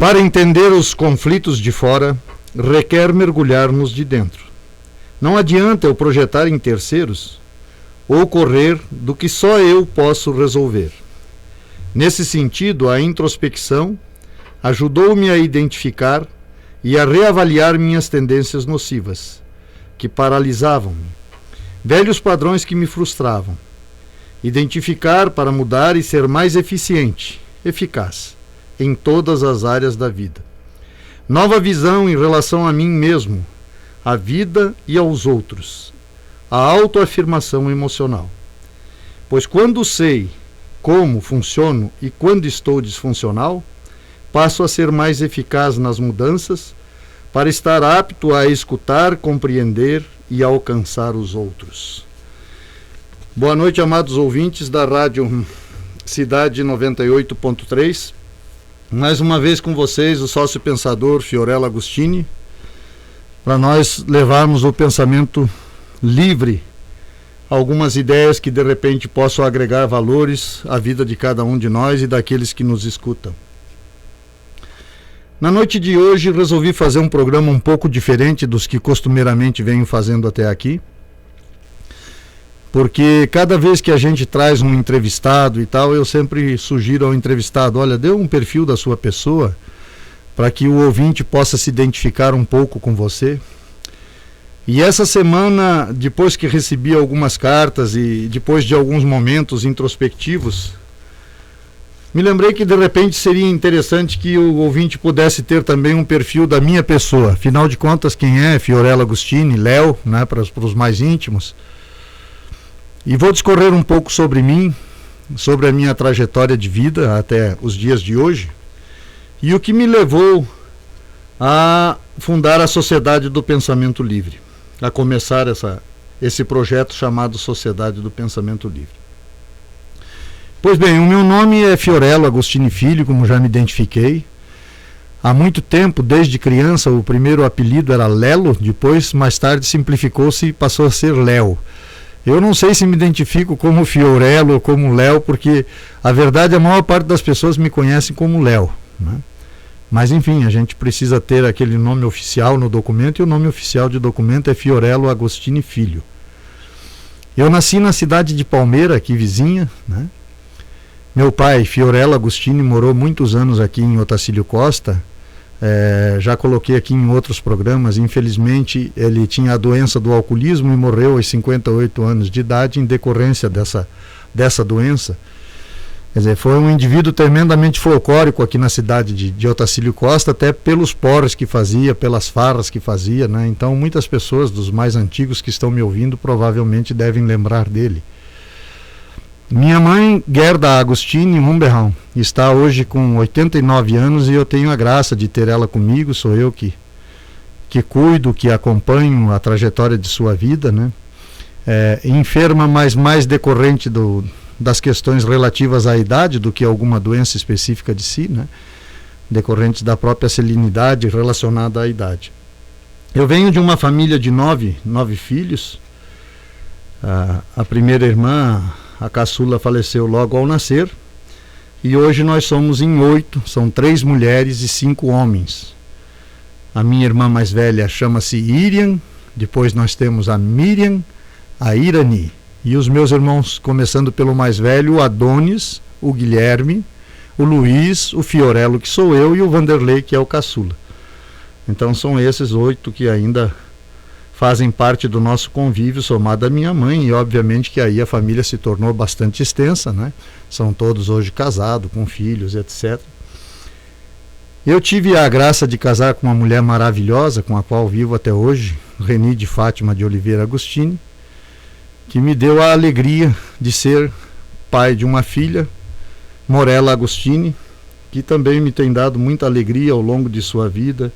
Para entender os conflitos de fora, requer mergulhar-nos de dentro. Não adianta eu projetar em terceiros ou correr do que só eu posso resolver. Nesse sentido, a introspecção ajudou-me a identificar e a reavaliar minhas tendências nocivas, que paralisavam-me, velhos padrões que me frustravam. Identificar para mudar e ser mais eficiente, eficaz, em todas as áreas da vida. Nova visão em relação a mim mesmo, à vida e aos outros. A autoafirmação emocional. Pois quando sei como funciono e quando estou disfuncional, passo a ser mais eficaz nas mudanças para estar apto a escutar, compreender e alcançar os outros. Boa noite, amados ouvintes da Rádio Cidade 98.3. Mais uma vez com vocês, o sócio pensador Fiorello Agostini, para nós levarmos o pensamento livre, algumas ideias que de repente possam agregar valores à vida de cada um de nós e daqueles que nos escutam. Na noite de hoje resolvi fazer um programa um pouco diferente dos que costumeiramente venho fazendo até aqui, porque cada vez que a gente traz um entrevistado e tal, eu sempre sugiro ao entrevistado, olha, dê um perfil da sua pessoa, para que o ouvinte possa se identificar um pouco com você. E essa semana, depois que recebi algumas cartas e depois de alguns momentos introspectivos, me lembrei que de repente seria interessante que o ouvinte pudesse ter também um perfil da minha pessoa. Afinal de contas, quem é Fiorello Agostini, Léo, né, para os mais íntimos. E vou discorrer um pouco sobre mim, sobre a minha trajetória de vida até os dias de hoje, e o que me levou a fundar a Sociedade do Pensamento Livre, a começar esse projeto chamado Sociedade do Pensamento Livre. Pois bem, o meu nome é Fiorello Agostini Filho, como já me identifiquei. Há muito tempo, desde criança, o primeiro apelido era Lelo, depois, mais tarde, simplificou-se e passou a ser Léo. Eu não sei se me identifico como Fiorello ou como Léo, porque a verdade, a maior parte das pessoas me conhecem como Léo, né? Mas enfim, a gente precisa ter aquele nome oficial no documento, e o nome oficial de documento é Fiorello Agostini Filho. Eu nasci na cidade de Palmeira, aqui vizinha, né? Meu pai, Fiorello Agostini, morou muitos anos aqui em Otacílio Costa. Já coloquei aqui em outros programas, infelizmente ele tinha a doença do alcoolismo e morreu aos 58 anos de idade em decorrência dessa doença. Quer dizer, foi um indivíduo tremendamente folclórico aqui na cidade de Otacílio Costa, até pelos porres que fazia, pelas farras que fazia, né? Então muitas pessoas dos mais antigos que estão me ouvindo provavelmente devem lembrar dele. Minha mãe, Gerda Agostini Humberraum, está hoje com 89 anos e eu tenho a graça de ter ela comigo. Sou eu que cuido, que acompanho a trajetória de sua vida, né? Enferma, mas mais decorrente das questões relativas à idade do que alguma doença específica de si, né? Decorrentes da própria salinidade relacionada à idade. Eu venho de uma família de nove filhos. A primeira irmã, a caçula, faleceu logo ao nascer, e hoje nós somos em 8, são 3 mulheres e 5 homens. A minha irmã mais velha chama-se Irian, depois nós temos a Miriam, a Irani, e os meus irmãos, começando pelo mais velho, o Adonis, o Guilherme, o Luiz, o Fiorello, que sou eu, e o Vanderlei, que é o caçula. Então são esses 8 que ainda fazem parte do nosso convívio, somado à minha mãe, e obviamente que aí a família se tornou bastante extensa, né? São todos hoje casados, com filhos, etc. Eu tive a graça de casar com uma mulher maravilhosa, com a qual vivo até hoje, Reni de Fátima de Oliveira Agostini, que me deu a alegria de ser pai de uma filha, Morella Agostini, que também me tem dado muita alegria ao longo de sua vida,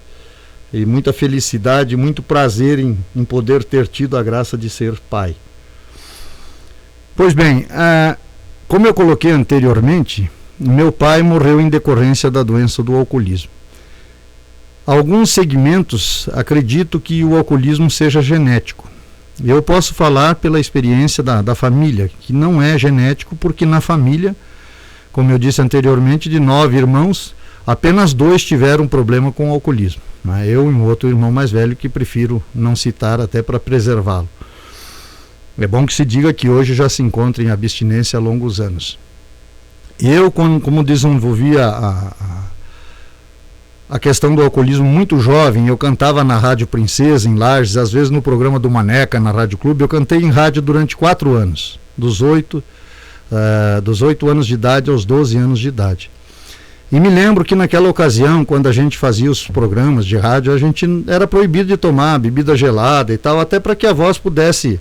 e muita felicidade, muito prazer em poder ter tido a graça de ser pai. Pois bem, como eu coloquei anteriormente, meu pai morreu em decorrência da doença do alcoolismo. Alguns segmentos acredito que o alcoolismo seja genético. Eu posso falar pela experiência da família, que não é genético, porque na família, como eu disse anteriormente, de 9 irmãos, apenas 2 tiveram problema com o alcoolismo, né? Eu e um outro irmão mais velho que prefiro não citar até para preservá-lo. É bom que se diga que hoje já se encontra em abstinência há longos anos. Eu, como desenvolvi a questão do alcoolismo muito jovem, eu cantava na Rádio Princesa, em Lages, às vezes no programa do Maneca, na Rádio Clube. Eu cantei em rádio durante 4 anos, dos 8 anos de idade aos 12 anos de idade. E me lembro que naquela ocasião, quando a gente fazia os programas de rádio, a gente era proibido de tomar bebida gelada e tal, até para que a voz pudesse...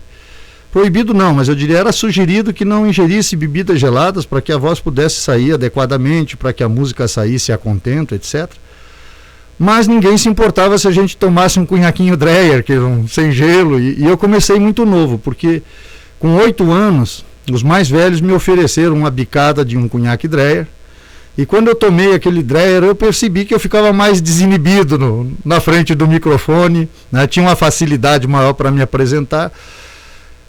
Proibido não, mas eu diria, era sugerido que não ingerisse bebidas geladas para que a voz pudesse sair adequadamente, para que a música saísse a contento, etc. Mas ninguém se importava se a gente tomasse um cunhaquinho Dreyer, que sem gelo, e eu comecei muito novo, porque com 8 anos, os mais velhos me ofereceram uma bicada de um cunhaque Dreyer, e quando eu tomei aquele Dreyer, eu percebi que eu ficava mais desinibido na frente do microfone, né? Tinha uma facilidade maior para me apresentar.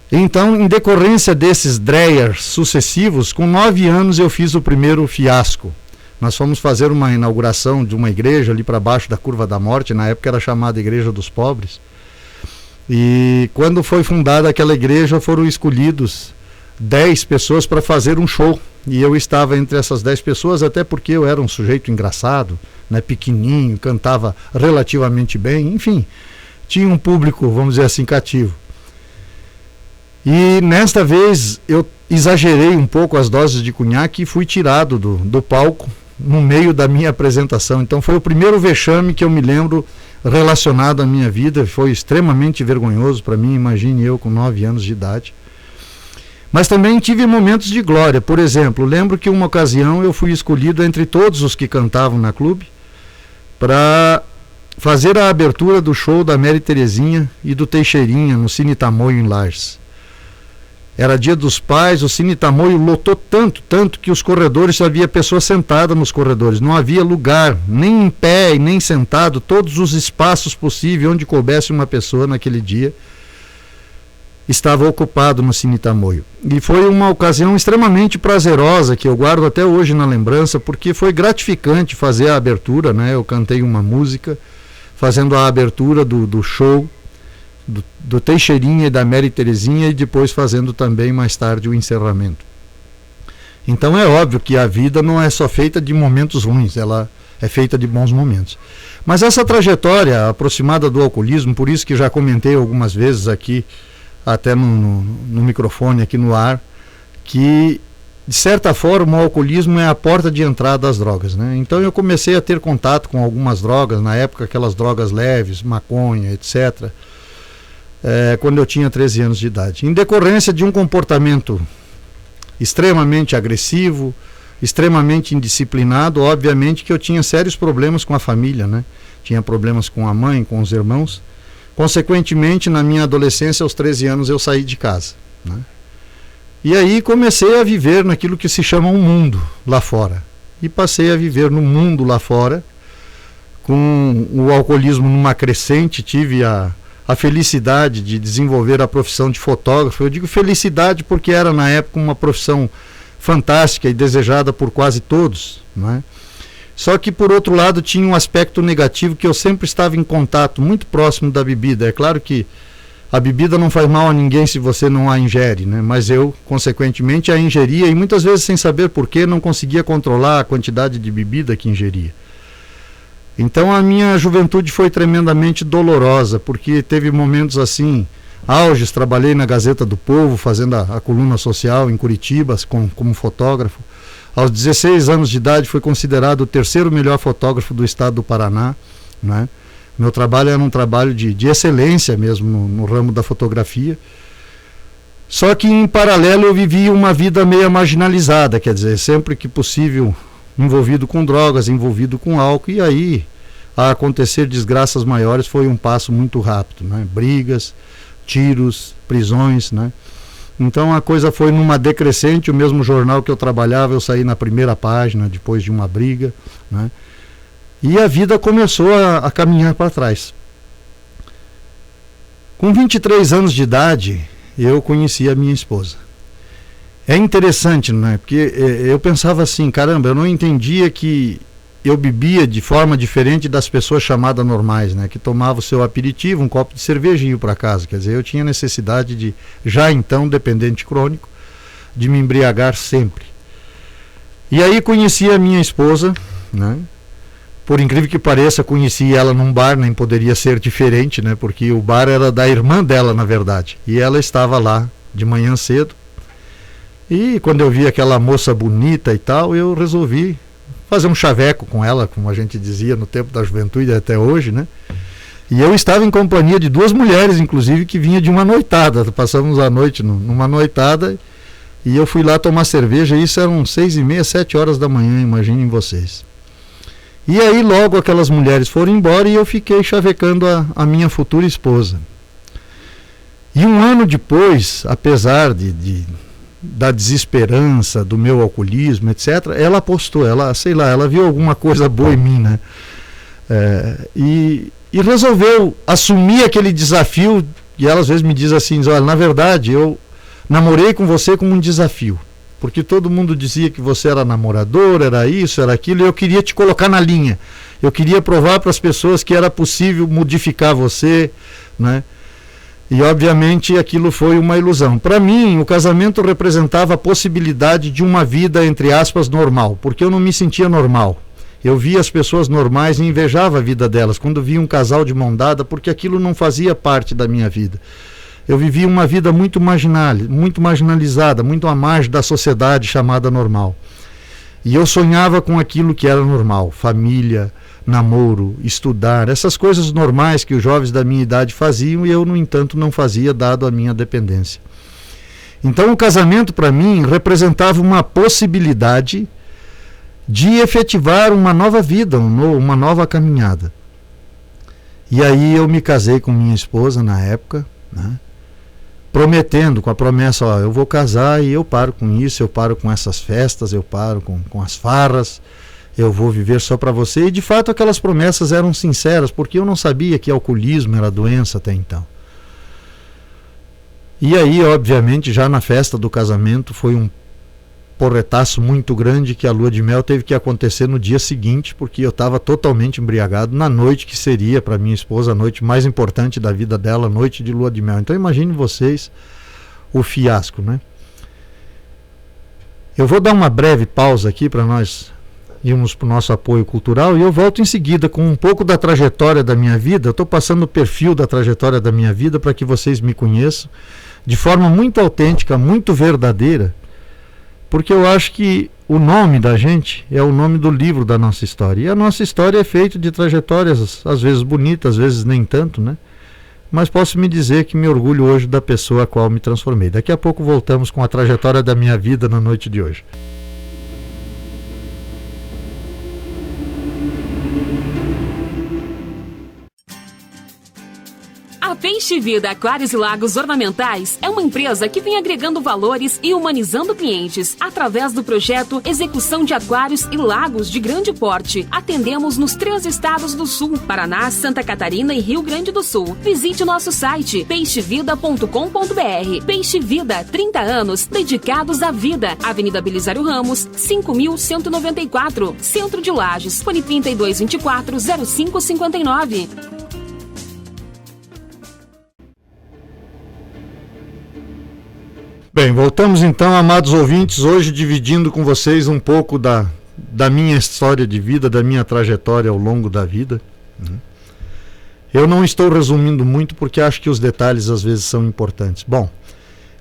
Então, em decorrência desses Dreyers sucessivos, com 9 anos eu fiz o primeiro fiasco. Nós fomos fazer uma inauguração de uma igreja ali para baixo da Curva da Morte, na época era chamada Igreja dos Pobres. E quando foi fundada aquela igreja, foram escolhidos 10 pessoas para fazer um show. E eu estava entre essas 10 pessoas, até porque eu era um sujeito engraçado, né, pequenininho, cantava relativamente bem, enfim, tinha um público, vamos dizer assim, cativo. E nesta vez eu exagerei um pouco as doses de cunhaque e fui tirado do palco no meio da minha apresentação. Então foi o primeiro vexame que eu me lembro relacionado à minha vida. Foi extremamente vergonhoso para mim, imagine eu com 9 anos de idade. Mas também tive momentos de glória. Por exemplo, lembro que uma ocasião eu fui escolhido entre todos os que cantavam na clube para fazer a abertura do show da Mary Terezinha e do Teixeirinha no Cine Tamoio em Lages. Era Dia dos Pais, o Cine Tamoio lotou tanto que os corredores, havia pessoas sentadas nos corredores, não havia lugar, nem em pé e nem sentado, todos os espaços possíveis onde coubesse uma pessoa naquele dia estava ocupado no Cine Tamoio. E foi uma ocasião extremamente prazerosa, que eu guardo até hoje na lembrança, porque foi gratificante fazer a abertura, né? Eu cantei uma música, fazendo a abertura do show, do Teixeirinha e da Mary Terezinha, e depois fazendo também mais tarde o encerramento. Então é óbvio que a vida não é só feita de momentos ruins, ela é feita de bons momentos. Mas essa trajetória aproximada do alcoolismo, por isso que já comentei algumas vezes aqui, até no microfone aqui no ar, que de certa forma o alcoolismo é a porta de entrada das drogas, né? Então eu comecei a ter contato com algumas drogas, na época aquelas drogas leves, maconha, etc., quando eu tinha 13 anos de idade, em decorrência de um comportamento extremamente agressivo, extremamente indisciplinado. Obviamente que eu tinha sérios problemas com a família, né? Tinha problemas com a mãe, com os irmãos. Consequentemente, na minha adolescência, aos 13 anos, eu saí de casa, né? E aí comecei a viver naquilo que se chama um mundo lá fora. E passei a viver no mundo lá fora, com o alcoolismo numa crescente. Tive a felicidade de desenvolver a profissão de fotógrafo. Eu digo felicidade porque era na época uma profissão fantástica e desejada por quase todos, né? Só que por outro lado tinha um aspecto negativo, que eu sempre estava em contato muito próximo da bebida. É claro que a bebida não faz mal a ninguém se você não a ingere, né? Mas eu, consequentemente, a ingeria, e muitas vezes sem saber porquê, não conseguia controlar a quantidade de bebida que ingeria. Então a minha juventude foi tremendamente dolorosa, porque teve momentos assim, auges. Trabalhei na Gazeta do Povo, fazendo a coluna social em Curitiba, como fotógrafo. Aos 16 anos de idade fui considerado o 3º melhor fotógrafo do estado do Paraná, né? Meu trabalho era um trabalho de excelência mesmo no ramo da fotografia. Só que em paralelo eu vivia uma vida meio marginalizada, quer dizer, sempre que possível envolvido com drogas, envolvido com álcool, e aí a acontecer desgraças maiores foi um passo muito rápido, né? Brigas, tiros, prisões, né? Então a coisa foi numa decrescente. O mesmo jornal que eu trabalhava, eu saí na primeira página depois de uma briga, né? E a vida começou a caminhar para trás. Com 23 anos de idade, eu conheci a minha esposa. É interessante, né? Porque eu pensava assim, caramba, eu não entendia que eu bebia de forma diferente das pessoas chamadas normais, né? Que tomavam o seu aperitivo, um copo de cerveja e iam para casa. Quer dizer, eu tinha necessidade de, já então dependente crônico, de me embriagar sempre. E aí conheci a minha esposa, né? Por incrível que pareça, conheci ela num bar, nem poderia ser diferente, né? Porque o bar era da irmã dela, na verdade. E ela estava lá de manhã cedo. E quando eu vi aquela moça bonita e tal, eu resolvi fazer um chaveco com ela, como a gente dizia no tempo da juventude até hoje, né? E eu estava em companhia de duas mulheres, inclusive, que vinha de uma noitada. Passamos a noite numa noitada e eu fui lá tomar cerveja. Isso eram 6h30, 7 horas da manhã, imaginem vocês. E aí logo aquelas mulheres foram embora e eu fiquei chavecando a minha futura esposa. E um ano depois, apesar da desesperança, do meu alcoolismo, etc., ela apostou, ela viu alguma coisa boa em mim, né? E resolveu assumir aquele desafio. E ela às vezes me diz assim, olha, na verdade eu namorei com você como um desafio, porque todo mundo dizia que você era namorador, era isso, era aquilo, e eu queria te colocar na linha, eu queria provar para as pessoas que era possível modificar você, né? E obviamente aquilo foi uma ilusão. Para mim, o casamento representava a possibilidade de uma vida, entre aspas, normal, porque eu não me sentia normal. Eu via as pessoas normais e invejava a vida delas, quando via um casal de mão dada, porque aquilo não fazia parte da minha vida. Eu vivia uma vida muito marginalizada, muito à margem da sociedade chamada normal. E eu sonhava com aquilo que era normal, família, namoro, estudar, essas coisas normais que os jovens da minha idade faziam e eu, no entanto, não fazia, dado a minha dependência. Então o casamento para mim representava uma possibilidade de efetivar uma nova vida, uma nova caminhada. E aí eu me casei com minha esposa na época, né? Prometendo, com a promessa, ó, eu vou casar e eu paro com isso, eu paro com essas festas, eu paro com as farras, eu vou viver só para você. E de fato aquelas promessas eram sinceras, porque eu não sabia que alcoolismo era doença até então. E aí, obviamente, já na festa do casamento foi um porretaço muito grande, que a lua de mel teve que acontecer no dia seguinte, porque eu estava totalmente embriagado na noite que seria para minha esposa a noite mais importante da vida dela, noite de lua de mel. Então imagine vocês o fiasco, né? Eu vou dar uma breve pausa aqui para nós irmos para o nosso apoio cultural e eu volto em seguida com um pouco da trajetória da minha vida. Eu estou passando o perfil da trajetória da minha vida para que vocês me conheçam de forma muito autêntica, muito verdadeira, porque eu acho que o nome da gente é o nome do livro da nossa história. E a nossa história é feita de trajetórias, às vezes bonitas, às vezes nem tanto, né? Mas posso me dizer que me orgulho hoje da pessoa a qual me transformei. Daqui a pouco voltamos com a trajetória da minha vida na noite de hoje. A Peixe Vida Aquários e Lagos Ornamentais é uma empresa que vem agregando valores e humanizando clientes através do projeto Execução de Aquários e Lagos de Grande Porte. Atendemos nos 3 estados do Sul, Paraná, Santa Catarina e Rio Grande do Sul. Visite nosso site peixevida.com.br. Peixe Vida, 30 anos dedicados à vida. Avenida Belisário Ramos, 5.194, Centro de Lages. Fone 3224-0559. Bem, voltamos então, amados ouvintes, hoje dividindo com vocês um pouco da minha história de vida, da minha trajetória ao longo da vida. Eu não estou resumindo muito porque acho que os detalhes às vezes são importantes. Bom,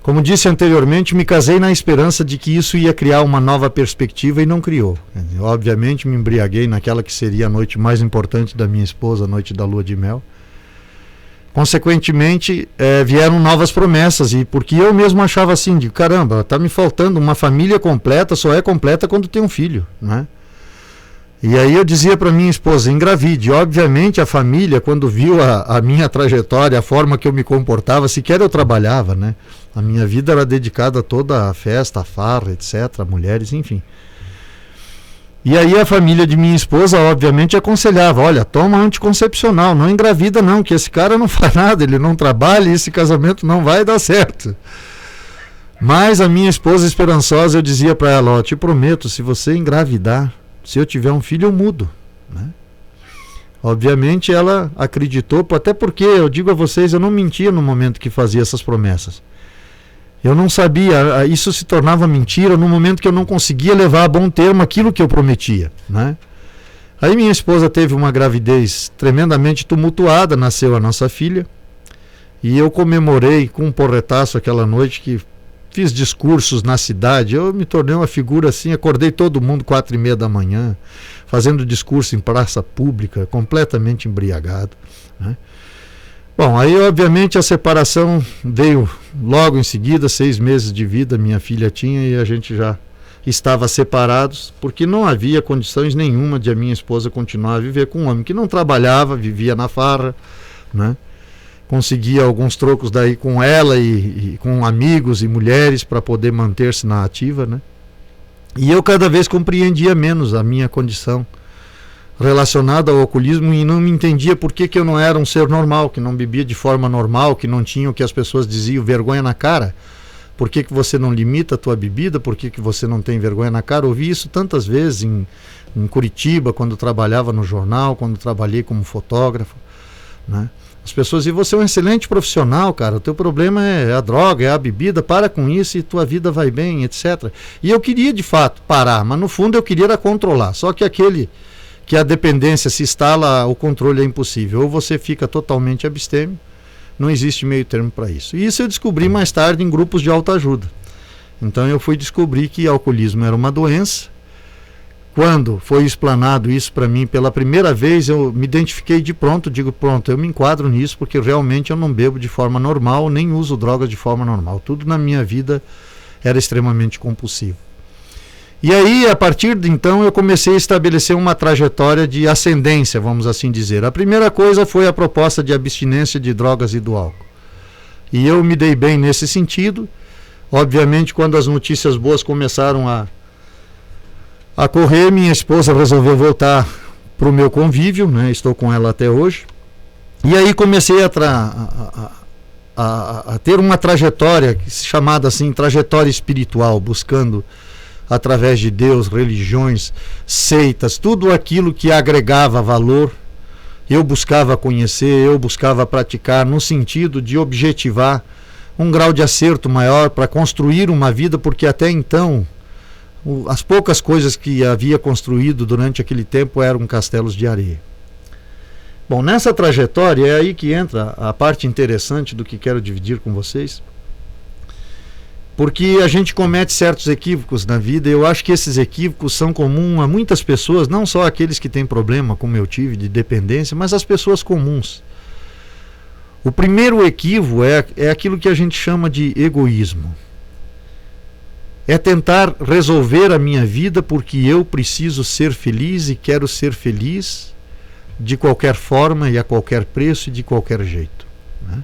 como disse anteriormente, me casei na esperança de que isso ia criar uma nova perspectiva e não criou. Obviamente me embriaguei naquela que seria a noite mais importante da minha esposa, a noite da lua de mel. Consequentemente, vieram novas promessas, e porque eu mesmo achava assim, de caramba, está me faltando uma família completa, só é completa quando tem um filho, né? E aí eu dizia para minha esposa, engravide. Obviamente a família, quando viu a minha trajetória, a forma que eu me comportava, sequer eu trabalhava, né? A minha vida era dedicada toda à festa, à farra, etc., a mulheres, enfim. E aí a família de minha esposa, obviamente, aconselhava, olha, toma anticoncepcional, não engravida não, que esse cara não faz nada, ele não trabalha e esse casamento não vai dar certo. Mas a minha esposa esperançosa, eu dizia para ela, ó, te prometo, se você engravidar, se eu tiver um filho eu mudo, né? Obviamente ela acreditou, até porque eu digo a vocês, eu não mentia no momento que fazia essas promessas. Eu não sabia, isso se tornava mentira no momento que eu não conseguia levar a bom termo aquilo que eu prometia, né? Aí minha esposa teve uma gravidez tremendamente tumultuada, nasceu a nossa filha, e eu comemorei com um porretaço aquela noite, que fiz discursos na cidade, eu me tornei uma figura assim, acordei todo mundo 4:30 da manhã, fazendo discurso em praça pública, completamente embriagado, né? Bom, aí obviamente a separação veio logo em seguida, 6 meses de vida minha filha tinha, e a gente já estava separados, porque não havia condições nenhuma de a minha esposa continuar a viver com um homem que não trabalhava, vivia na farra, né? Conseguia alguns trocos daí com ela e com amigos e mulheres para poder manter-se na ativa, né? E eu cada vez compreendia menos a minha condição relacionada ao alcoolismo e não me entendia por que eu não era um ser normal, que não bebia de forma normal, que não tinha o que as pessoas diziam, vergonha na cara. Por que você não limita a tua bebida? Por que você não tem vergonha na cara? Ouvi isso tantas vezes em Curitiba, quando trabalhava no jornal, quando trabalhei como fotógrafo, né? As pessoas dizem, você é um excelente profissional, cara, o teu problema é a droga, é a bebida, para com isso e tua vida vai bem, etc. E eu queria de fato parar, mas no fundo eu queria era controlar. Só que que a dependência se instala, o controle é impossível. Ou você fica totalmente abstêmio, não existe meio termo para isso. E isso eu descobri mais tarde em grupos de autoajuda. Então eu fui descobrir que alcoolismo era uma doença. Quando foi explanado isso para mim pela primeira vez, eu me identifiquei de pronto, digo, pronto, eu me enquadro nisso, porque realmente eu não bebo de forma normal, nem uso drogas de forma normal. Tudo na minha vida era extremamente compulsivo. E aí, a partir de então, eu comecei a estabelecer uma trajetória de ascendência, vamos assim dizer. A primeira coisa foi a proposta de abstinência de drogas e do álcool. E eu me dei bem nesse sentido. Obviamente, quando as notícias boas começaram a correr, minha esposa resolveu voltar para o meu convívio, né? Estou com ela até hoje. E aí comecei a ter uma trajetória chamada assim, trajetória espiritual, buscando através de Deus, religiões, seitas, tudo aquilo que agregava valor, eu buscava conhecer, eu buscava praticar, no sentido de objetivar um grau de acerto maior para construir uma vida, porque até então as poucas coisas que havia construído durante aquele tempo eram castelos de areia. Bom, nessa trajetória é aí que entra a parte interessante do que quero dividir com vocês, porque a gente comete certos equívocos na vida, e eu acho que esses equívocos são comuns a muitas pessoas, não só aqueles que têm problema, como eu tive, de dependência, mas as pessoas comuns. O primeiro equívoco é aquilo que a gente chama de egoísmo. É tentar resolver a minha vida porque eu preciso ser feliz e quero ser feliz de qualquer forma e a qualquer preço e de qualquer jeito, né?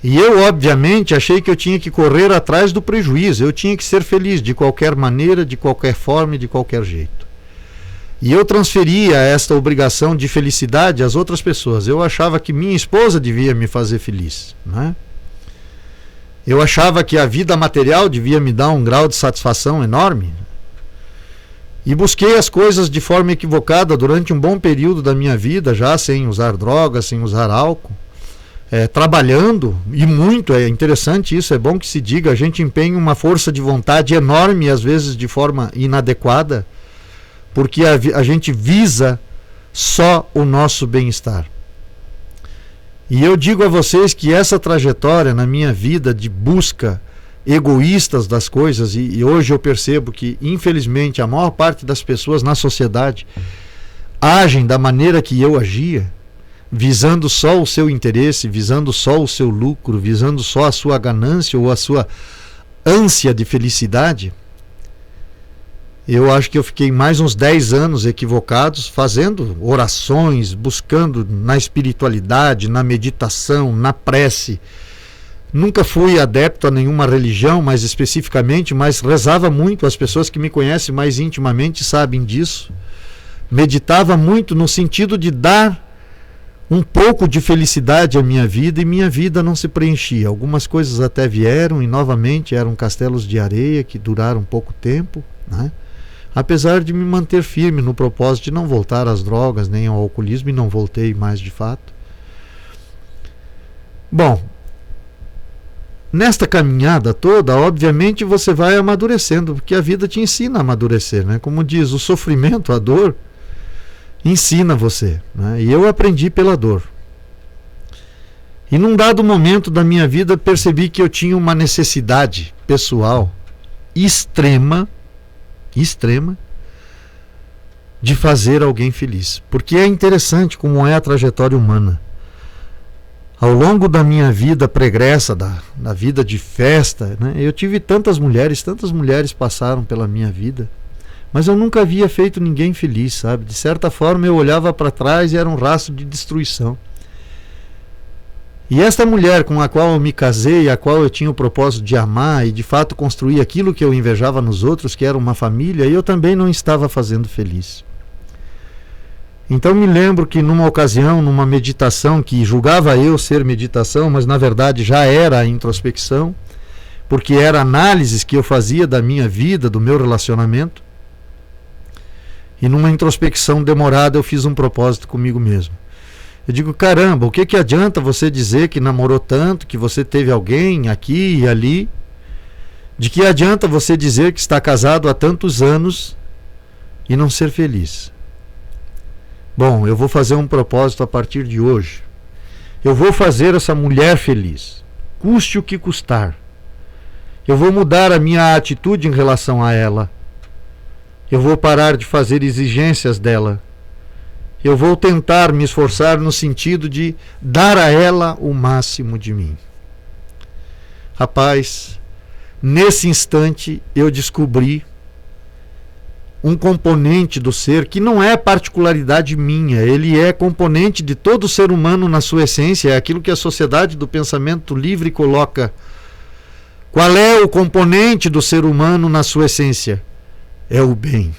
E eu, obviamente, achei que eu tinha que correr atrás do prejuízo, eu tinha que ser feliz de qualquer maneira, de qualquer forma e de qualquer jeito. E eu transferia esta obrigação de felicidade às outras pessoas. Eu achava que minha esposa devia me fazer feliz, né? Eu achava que a vida material devia me dar um grau de satisfação enorme. E busquei as coisas de forma equivocada durante um bom período da minha vida, já sem usar drogas, sem usar álcool. Trabalhando, e muito, é interessante isso, é bom que se diga, a gente empenha uma força de vontade enorme, às vezes de forma inadequada, porque a gente visa só o nosso bem-estar. E eu digo a vocês que essa trajetória na minha vida de busca egoístas das coisas, e hoje eu percebo que, infelizmente, a maior parte das pessoas na sociedade agem da maneira que eu agia, visando só o seu interesse, visando só o seu lucro, visando só a sua ganância ou a sua ânsia de felicidade. Eu acho que eu fiquei mais uns 10 anos equivocados, fazendo orações, buscando na espiritualidade, na meditação, na prece. Nunca fui adepto a nenhuma religião, mais especificamente, mas rezava muito. As pessoas que me conhecem mais intimamente sabem disso. Meditava muito no sentido de dar um pouco de felicidade à minha vida, e minha vida não se preenchia. Algumas coisas até vieram e novamente eram castelos de areia que duraram pouco tempo, né? apesar de me manter firme no propósito de não voltar às drogas nem ao alcoolismo, e não voltei mais de fato. Bom, nesta caminhada toda, obviamente você vai amadurecendo, porque a vida te ensina a amadurecer, né? Como diz, o sofrimento, a dor, ensina você, né? E eu aprendi pela dor. E num dado momento da minha vida percebi que eu tinha uma necessidade pessoal extrema de fazer alguém feliz. Porque é interessante como é a trajetória humana. Ao longo da minha vida pregressa, da vida de festa, né, eu tive tantas mulheres passaram pela minha vida, mas eu nunca havia feito ninguém feliz, sabe? De certa forma eu olhava para trás e era um rastro de destruição. E esta mulher com a qual eu me casei, a qual eu tinha o propósito de amar e de fato construir aquilo que eu invejava nos outros, que era uma família, eu também não estava fazendo feliz. Então me lembro que numa ocasião, numa meditação que julgava eu ser meditação, mas na verdade já era a introspecção, porque era análises que eu fazia da minha vida, do meu relacionamento, e numa introspecção demorada eu fiz um propósito comigo mesmo. Eu digo, caramba, o que adianta você dizer que namorou tanto, que você teve alguém aqui e ali? De que adianta você dizer que está casado há tantos anos e não ser feliz? Bom, eu vou fazer um propósito a partir de hoje. Eu vou fazer essa mulher feliz, custe o que custar. Eu vou mudar a minha atitude em relação a ela. Eu vou parar de fazer exigências dela. Eu vou tentar me esforçar no sentido de dar a ela o máximo de mim. Rapaz, nesse instante eu descobri um componente do ser que não é particularidade minha, ele é componente de todo ser humano na sua essência, é aquilo que a Sociedade do Pensamento Livre coloca. Qual é o componente do ser humano na sua essência? É o bem.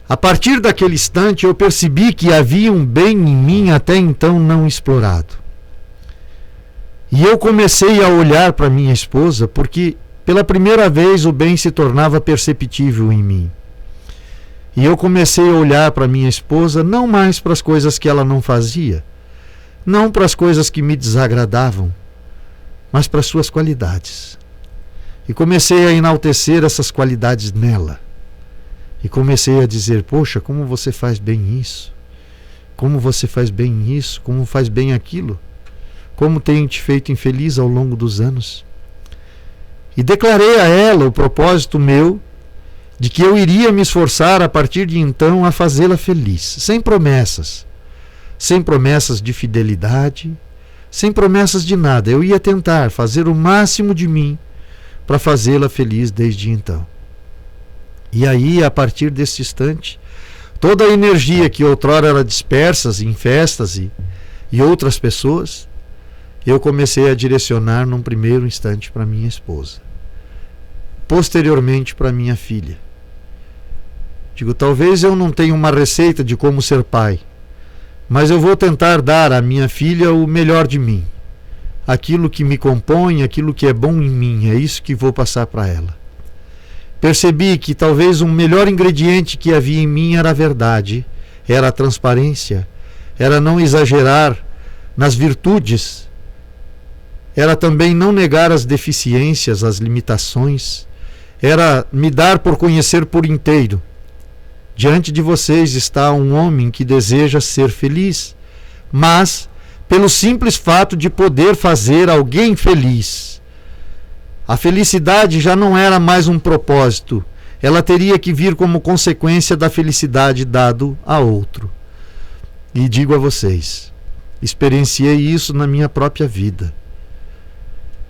A partir daquele instante eu percebi que havia um bem em mim até então não explorado. E eu comecei a olhar para minha esposa porque pela primeira vez o bem se tornava perceptível em mim. E eu comecei a olhar para minha esposa não mais para as coisas que ela não fazia, não para as coisas que me desagradavam, mas para as suas qualidades. E comecei a enaltecer essas qualidades nela. E comecei a dizer, poxa, como você faz bem isso, como você faz bem isso, como faz bem aquilo, como tenho te feito infeliz ao longo dos anos. E declarei a ela o propósito meu de que eu iria me esforçar a partir de então a fazê-la feliz, sem promessas de fidelidade, sem promessas de nada. Eu ia tentar fazer o máximo de mim para fazê-la feliz desde então. E aí, a partir desse instante, toda a energia que outrora era dispersa em festas e outras pessoas, eu comecei a direcionar num primeiro instante para minha esposa. Posteriormente para minha filha. Digo, talvez eu não tenha uma receita de como ser pai, mas eu vou tentar dar à minha filha o melhor de mim. Aquilo que me compõe, aquilo que é bom em mim, é isso que vou passar para ela. Percebi que talvez o melhor ingrediente que havia em mim era a verdade, era a transparência, era não exagerar nas virtudes, era também não negar as deficiências, as limitações, era me dar por conhecer por inteiro. Diante de vocês está um homem que deseja ser feliz, mas pelo simples fato de poder fazer alguém feliz. A felicidade já não era mais um propósito, ela teria que vir como consequência da felicidade dado a outro. E digo a vocês, experienciei isso na minha própria vida.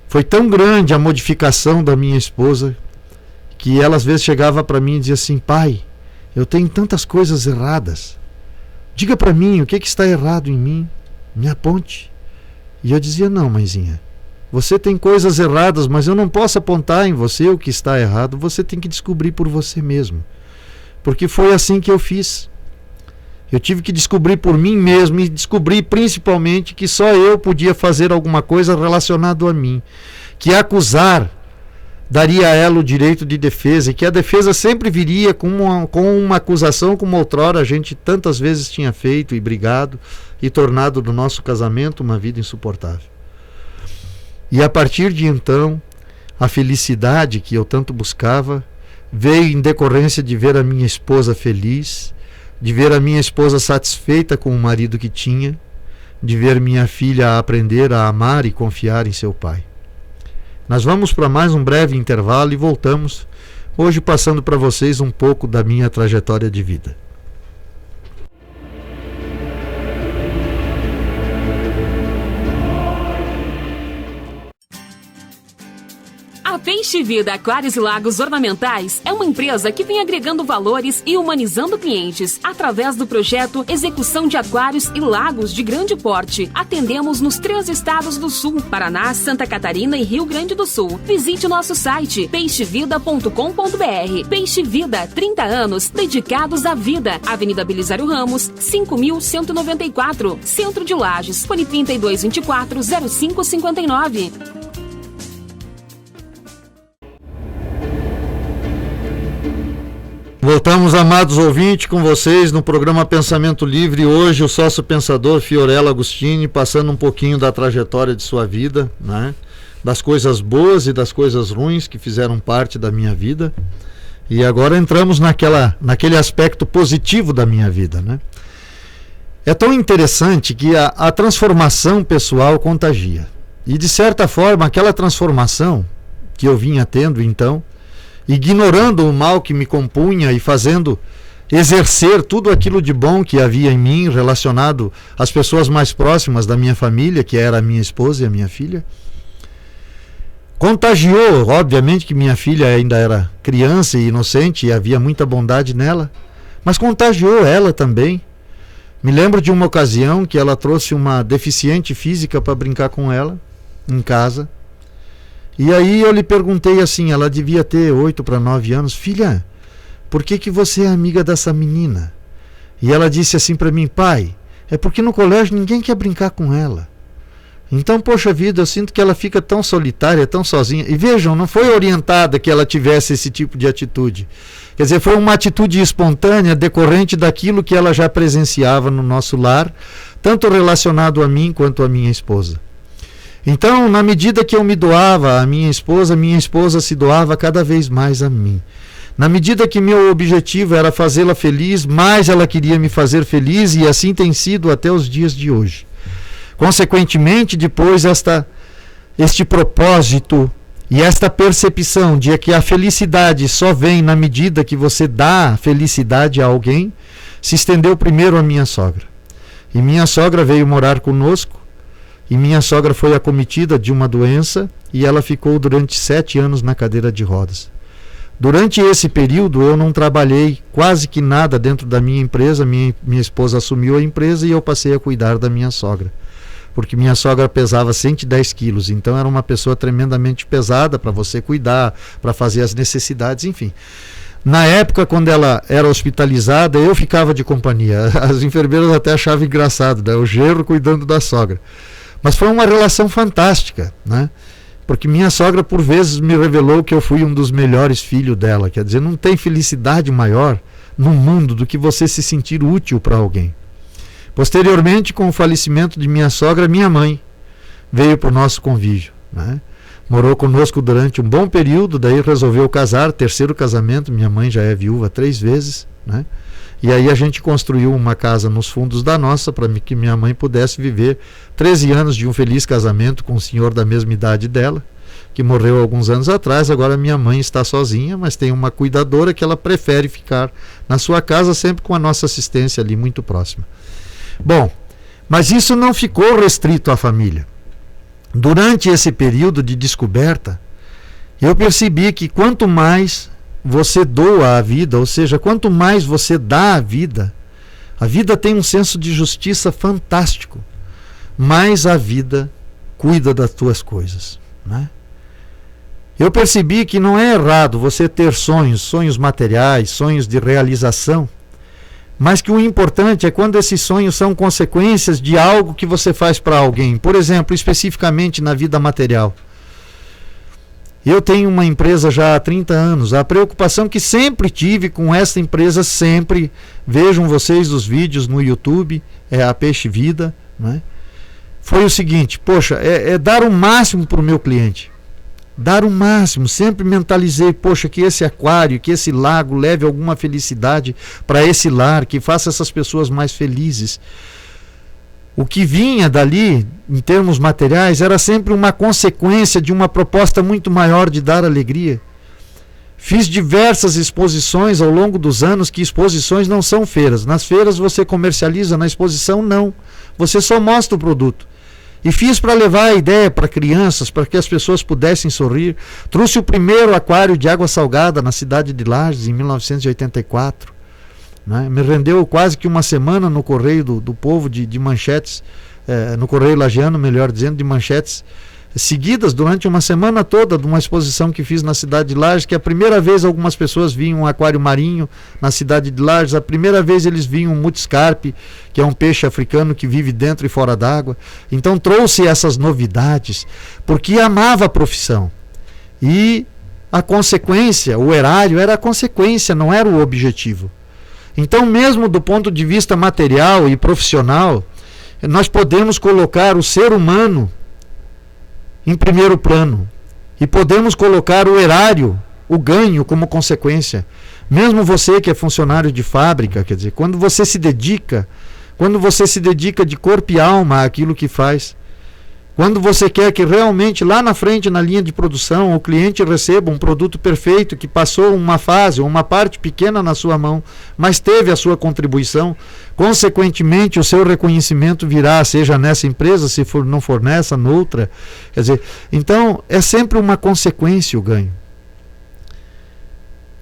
Foi tão grande a modificação da minha esposa que ela às vezes chegava para mim e dizia assim, pai, eu tenho tantas coisas erradas, diga para mim o que está errado em mim, me aponte. E eu dizia, não, mãezinha, você tem coisas erradas, mas eu não posso apontar em você o que está errado, você tem que descobrir por você mesmo. Porque foi assim que eu fiz. Eu tive que descobrir por mim mesmo e descobri principalmente que só eu podia fazer alguma coisa relacionada a mim. Que acusar daria a ela o direito de defesa, e que a defesa sempre viria com uma acusação como outrora a gente tantas vezes tinha feito e brigado e tornado do nosso casamento uma vida insuportável. E a partir de então, a felicidade que eu tanto buscava veio em decorrência de ver a minha esposa feliz, de ver a minha esposa satisfeita com o marido que tinha, de ver minha filha aprender a amar e confiar em seu pai. Nós vamos para mais um breve intervalo e voltamos, hoje passando para vocês um pouco da minha trajetória de vida. A Peixe Vida Aquários e Lagos Ornamentais é uma empresa que vem agregando valores e humanizando clientes através do projeto Execução de Aquários e Lagos de Grande Porte. Atendemos nos 3 estados do Sul: Paraná, Santa Catarina e Rio Grande do Sul. Visite nosso site peixevida.com.br. Peixe Vida, 30 anos dedicados à vida. Avenida Belisário Ramos, 5.194, Centro de Lages. Fone 3224-0559. Voltamos, amados ouvintes, com vocês no programa Pensamento Livre. Hoje o sócio pensador Fiorello Agostini, passando um pouquinho da trajetória de sua vida, né? Das coisas boas e das coisas ruins que fizeram parte da minha vida. E agora entramos naquele aspecto positivo da minha vida, né? É tão interessante que a transformação pessoal contagia. E de certa forma, aquela transformação que eu vinha tendo então, ignorando o mal que me compunha e fazendo exercer tudo aquilo de bom que havia em mim relacionado às pessoas mais próximas da minha família, que era a minha esposa e a minha filha, contagiou. Obviamente que minha filha ainda era criança e inocente e havia muita bondade nela, mas contagiou ela também. Me lembro de uma ocasião que ela trouxe uma deficiente física para brincar com ela em casa. E aí eu lhe perguntei assim, ela devia ter 8 para 9 anos, filha, por que você é amiga dessa menina? E ela disse assim para mim, pai, é porque no colégio ninguém quer brincar com ela. Então, poxa vida, eu sinto que ela fica tão solitária, tão sozinha. E vejam, não foi orientada que ela tivesse esse tipo de atitude. Quer dizer, foi uma atitude espontânea, decorrente daquilo que ela já presenciava no nosso lar, tanto relacionado a mim quanto a minha esposa. Então, na medida que eu me doava à minha esposa se doava cada vez mais a mim. Na medida que meu objetivo era fazê-la feliz, mais ela queria me fazer feliz, e assim tem sido até os dias de hoje. Consequentemente, depois este propósito e esta percepção de que a felicidade só vem na medida que você dá felicidade a alguém, se estendeu primeiro à minha sogra. E minha sogra veio morar conosco, e minha sogra foi acometida de uma doença e ela ficou durante 7 anos na cadeira de rodas. Durante esse período eu não trabalhei quase que nada dentro da minha empresa, minha esposa assumiu a empresa e eu passei a cuidar da minha sogra. Porque minha sogra pesava 110 quilos, então era uma pessoa tremendamente pesada para você cuidar, para fazer as necessidades, enfim. Na época, quando ela era hospitalizada, eu ficava de companhia. As enfermeiras até achavam engraçado, né? O genro cuidando da sogra. Mas foi uma relação fantástica, né? Porque minha sogra por vezes me revelou que eu fui um dos melhores filhos dela. Quer dizer, não tem felicidade maior no mundo do que você se sentir útil para alguém. Posteriormente, com o falecimento de minha sogra, minha mãe veio para o nosso convívio, né? Morou conosco durante um bom período, daí resolveu casar, 3º casamento, minha mãe já é viúva 3 vezes, né? E aí a gente construiu uma casa nos fundos da nossa para que minha mãe pudesse viver 13 anos de um feliz casamento com um senhor da mesma idade dela, que morreu alguns anos atrás. Agora minha mãe está sozinha, mas tem uma cuidadora que ela prefere ficar na sua casa, sempre com a nossa assistência ali muito próxima. Bom, mas isso não ficou restrito à família. Durante esse período de descoberta, eu percebi que quanto mais você doa a vida, ou seja, quanto mais você dá a vida tem um senso de justiça fantástico, mais a vida cuida das tuas coisas, né? Eu percebi que não é errado você ter sonhos materiais, sonhos de realização, mas que o importante é quando esses sonhos são consequências de algo que você faz para alguém. Por exemplo, especificamente na vida material. Eu tenho uma empresa já há 30 anos. A preocupação que sempre tive com essa empresa, sempre, vejam vocês os vídeos no YouTube, é a Peixe Vida, né? Foi o seguinte, poxa, é dar o máximo para o meu cliente. Dar o máximo, sempre mentalizei, poxa, que esse aquário, que esse lago leve alguma felicidade para esse lar, que faça essas pessoas mais felizes. O que vinha dali, em termos materiais, era sempre uma consequência de uma proposta muito maior de dar alegria. Fiz diversas exposições ao longo dos anos, que exposições não são feiras. Nas feiras você comercializa, na exposição não. Você só mostra o produto. E fiz para levar a ideia para crianças, para que as pessoas pudessem sorrir. Trouxe o primeiro aquário de água salgada na cidade de Lages, em 1984. Né? Me rendeu quase que uma semana no Correio do Povo de manchetes, no Correio Lagiano, melhor dizendo, de manchetes seguidas durante uma semana toda, de uma exposição que fiz na cidade de Lages, que a primeira vez algumas pessoas viam um aquário marinho na cidade de Lages, a primeira vez eles viam um mutiscarpe, que é um peixe africano que vive dentro e fora d'água. Então trouxe essas novidades, porque amava a profissão. E a consequência, o erário era a consequência, não era o objetivo. Então, mesmo do ponto de vista material e profissional, nós podemos colocar o ser humano em primeiro plano e podemos colocar o erário, o ganho, como consequência. Mesmo você que é funcionário de fábrica, quer dizer, quando você se dedica de corpo e alma àquilo que faz, quando você quer que realmente lá na frente, na linha de produção, o cliente receba um produto perfeito, que passou uma fase, uma parte pequena na sua mão, mas teve a sua contribuição, consequentemente o seu reconhecimento virá, seja nessa empresa, se não for nessa, noutra. Quer dizer, então é sempre uma consequência o ganho.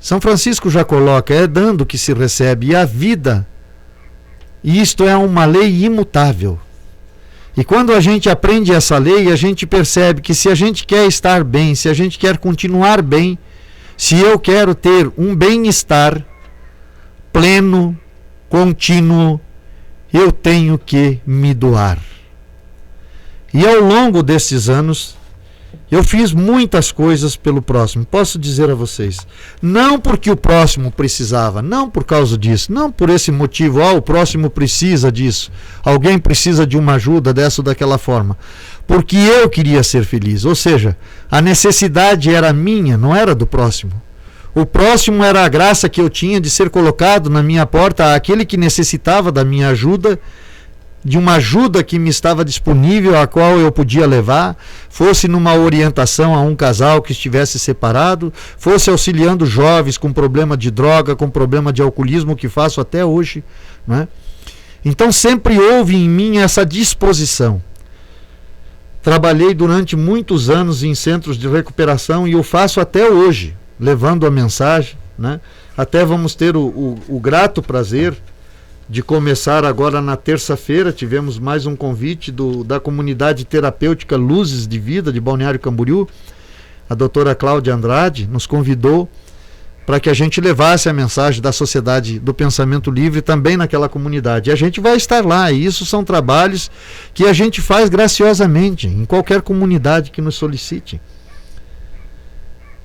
São Francisco já coloca, é dando que se recebe, e a vida, e isto é uma lei imutável. E quando a gente aprende essa lei, a gente percebe que se a gente quer estar bem, se a gente quer continuar bem, se eu quero ter um bem-estar pleno, contínuo, eu tenho que me doar. E ao longo desses anos, eu fiz muitas coisas pelo próximo, posso dizer a vocês. Não porque o próximo precisava, não por causa disso, não por esse motivo, o próximo precisa disso, alguém precisa de uma ajuda dessa ou daquela forma. Porque eu queria ser feliz, ou seja, a necessidade era minha, não era do próximo. O próximo era a graça que eu tinha de ser colocado na minha porta, aquele que necessitava da minha ajuda, de uma ajuda que me estava disponível, a qual eu podia levar, fosse numa orientação a um casal que estivesse separado, fosse auxiliando jovens com problema de droga, com problema de alcoolismo, que faço até hoje, né? Então sempre houve em mim essa disposição. Trabalhei durante muitos anos em centros de recuperação e eu faço até hoje, levando a mensagem, né? Até vamos ter o grato prazer de começar agora na terça-feira, tivemos mais um convite da comunidade terapêutica Luzes de Vida de Balneário Camboriú. A doutora Cláudia Andrade nos convidou para que a gente levasse a mensagem da Sociedade do Pensamento Livre também naquela comunidade. E a gente vai estar lá, e isso são trabalhos que a gente faz graciosamente em qualquer comunidade que nos solicite.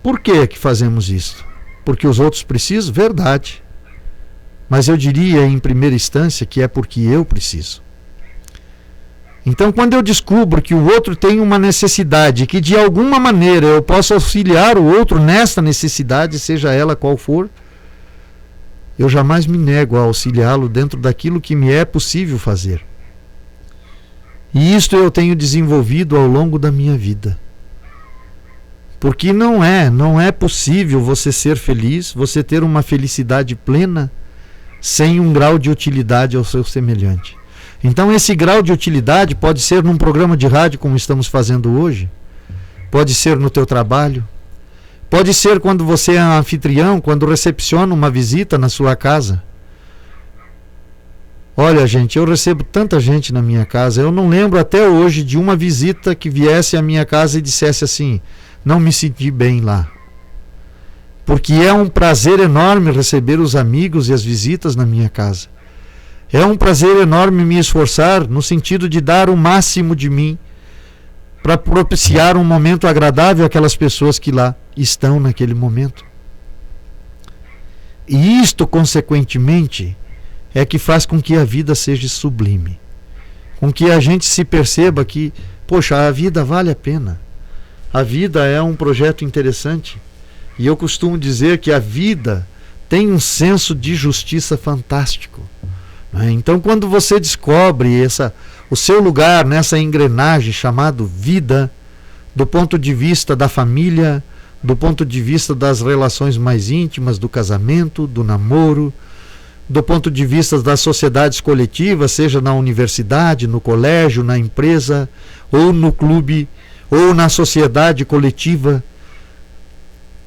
Por que fazemos isso? Porque os outros precisam? Verdade. Mas eu diria em primeira instância que é porque eu preciso. Então, quando eu descubro que o outro tem uma necessidade, que de alguma maneira eu posso auxiliar o outro nesta necessidade, seja ela qual for, eu jamais me nego a auxiliá-lo dentro daquilo que me é possível fazer. E isto eu tenho desenvolvido ao longo da minha vida. Porque não é possível você ser feliz, você ter uma felicidade plena, sem um grau de utilidade ao seu semelhante. Então esse grau de utilidade pode ser num programa de rádio como estamos fazendo hoje, pode ser no teu trabalho, pode ser quando você é anfitrião, quando recepciona uma visita na sua casa. Olha, gente, eu recebo tanta gente na minha casa, eu não lembro até hoje de uma visita que viesse à minha casa e dissesse assim, não me senti bem lá. Porque é um prazer enorme receber os amigos e as visitas na minha casa. É um prazer enorme me esforçar no sentido de dar o máximo de mim para propiciar um momento agradável àquelas pessoas que lá estão naquele momento. E isto, consequentemente, é que faz com que a vida seja sublime, com que a gente se perceba que, poxa, a vida vale a pena, a vida é um projeto interessante, e eu costumo dizer que a vida tem um senso de justiça fantástico. Então, quando você descobre o seu lugar nessa engrenagem chamado vida, do ponto de vista da família, do ponto de vista das relações mais íntimas, do casamento, do namoro, do ponto de vista das sociedades coletivas, seja na universidade, no colégio, na empresa, ou no clube, ou na sociedade coletiva,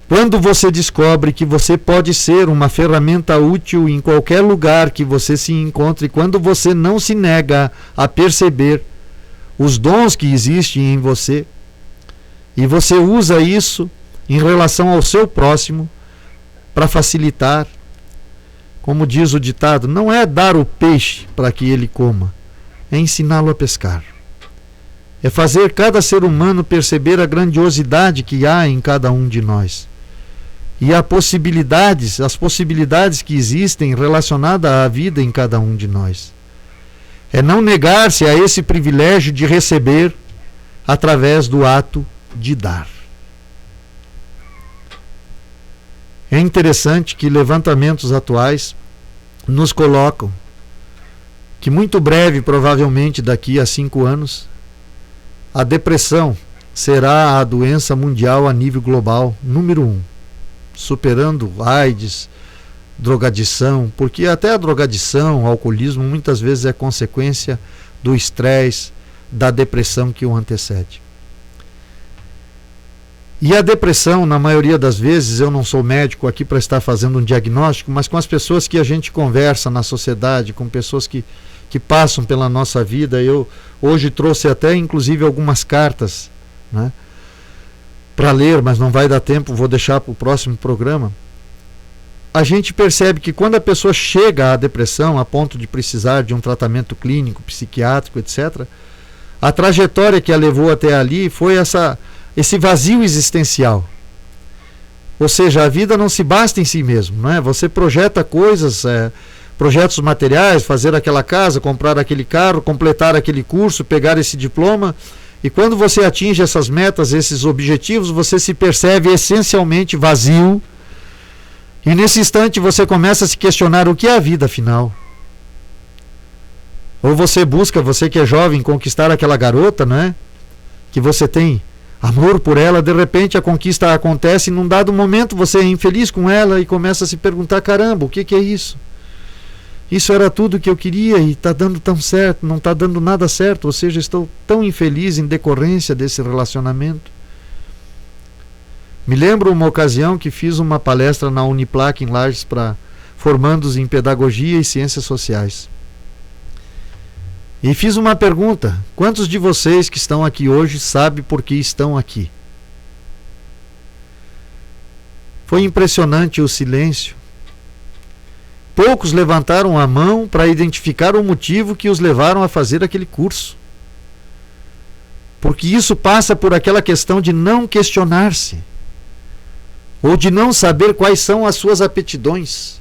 quando você descobre que você pode ser uma ferramenta útil em qualquer lugar que você se encontre, quando você não se nega a perceber os dons que existem em você, e você usa isso em relação ao seu próximo para facilitar, como diz o ditado, não é dar o peixe para que ele coma, é ensiná-lo a pescar. É fazer cada ser humano perceber a grandiosidade que há em cada um de nós. E as possibilidades que existem relacionadas à vida em cada um de nós. É não negar-se a esse privilégio de receber através do ato de dar. É interessante que levantamentos atuais nos colocam que muito breve, provavelmente daqui a 5 anos, a depressão será a doença mundial a nível global número 1. Superando AIDS, drogadição, porque até a drogadição, o alcoolismo, muitas vezes é consequência do estresse, da depressão que o antecede. E a depressão, na maioria das vezes, eu não sou médico aqui para estar fazendo um diagnóstico, mas com as pessoas que a gente conversa na sociedade, com pessoas que passam pela nossa vida, eu hoje trouxe até inclusive algumas cartas, né, para ler, mas não vai dar tempo, vou deixar para o próximo programa. A gente percebe que quando a pessoa chega à depressão, a ponto de precisar de um tratamento clínico, psiquiátrico, etc., a trajetória que a levou até ali foi esse vazio existencial. Ou seja, a vida não se basta em si mesmo, não é? Você projeta coisas, projetos materiais, fazer aquela casa, comprar aquele carro, completar aquele curso, pegar esse diploma. E quando você atinge essas metas, esses objetivos, você se percebe essencialmente vazio. E nesse instante você começa a se questionar o que é a vida afinal. Ou você busca, você que é jovem, conquistar aquela garota, né? Que você tem amor por ela, de repente a conquista acontece e num dado momento você é infeliz com ela e começa a se perguntar, caramba, o que é isso? Isso era tudo que eu queria e está dando tão certo, não está dando nada certo, ou seja, estou tão infeliz em decorrência desse relacionamento. Me lembro uma ocasião que fiz uma palestra na Uniplac em Lages para formandos em pedagogia e ciências sociais. E fiz uma pergunta: quantos de vocês que estão aqui hoje sabem por que estão aqui? Foi impressionante o silêncio. Poucos levantaram a mão para identificar o motivo que os levaram a fazer aquele curso. Porque isso passa por aquela questão de não questionar-se, ou de não saber quais são as suas aptidões.